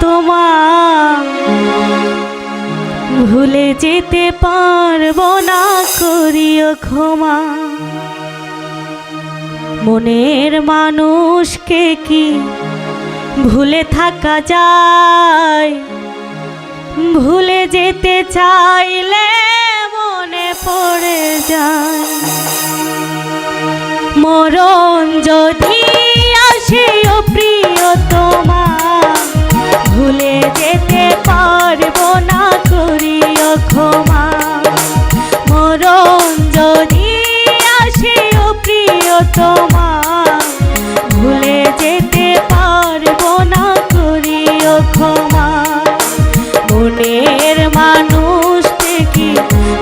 তোমার ভুলে যেতে পারবো না, করিও ক্ষমা। মনের মানুষকে কি ভুলে থাকা যায়? ভুলে যেতে চাইলে মনে পড়ে যায়। মরণ যদি আসে ও প্রিয়তমা, ভুলে যেতে পারবো না, করিও ক্ষমা। মরণ যদি আসে ও প্রিয়তমা, ভুলে যেতে পারবো না, করিও ক্ষমা। মনের মানুষকে কি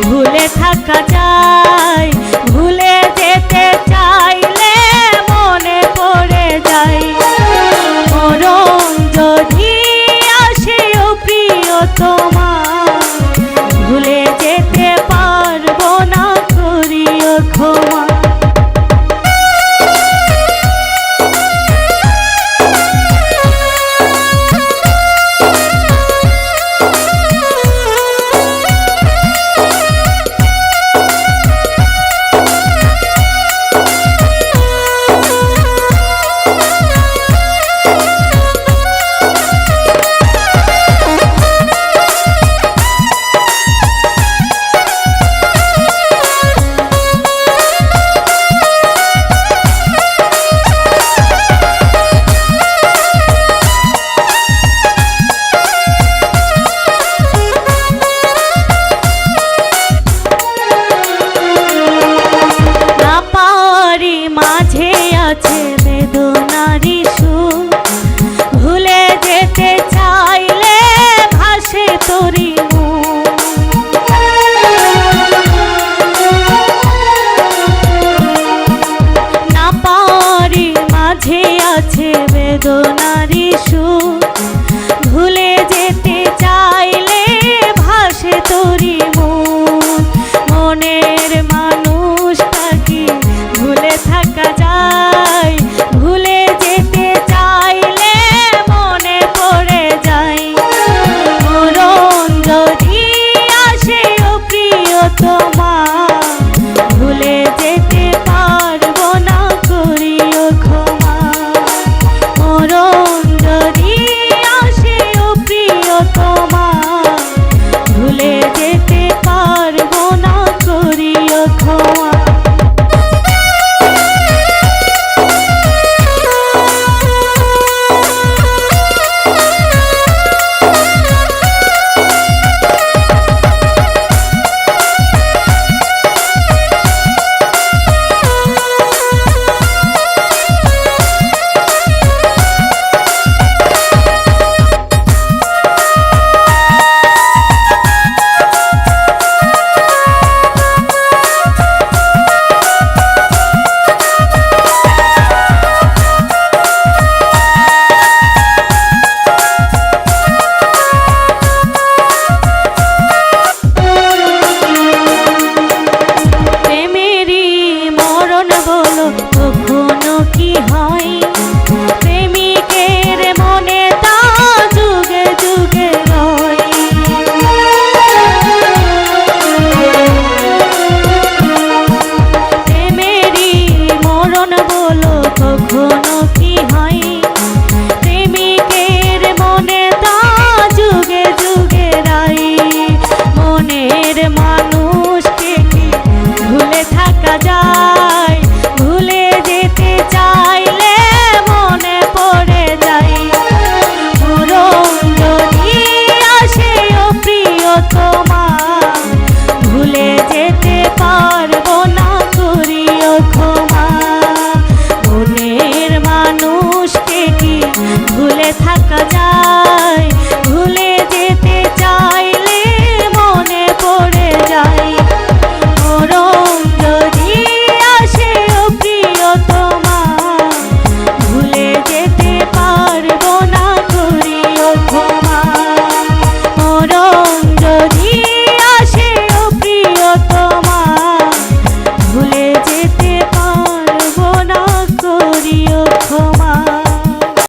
ভুলে থাকা যায়? ভুলে যেতে চাইলে মনে পড়ে যায়। মরণ যদি আসে ও প্রিয়তমা, ভুলে যেতে পারবো না, করিও ক্ষমা। মাঝে আছে বেদনারি সুর, ভুলে যেতে চাইলে ভাসে তোরি মুখ। না পারি মাঝে আছে বেদনারি সুর, ভুলে যেতে চাইলে ভাসে তোরি মুখ। মনের মানুষটা কি ভুলে থাকা যায়? ভুলে যেতে চাইলে মনে পড়ে যায়। মরণ যদি আসে ও প্রিয়তমা, ভুলে যেতে পারবো না, করিও ক্ষমা। মরণ যদি আসে ও প্রিয়তমা, ভুলে যেতে পারবো না, করিও ক্ষমা। কখনো কি হয়?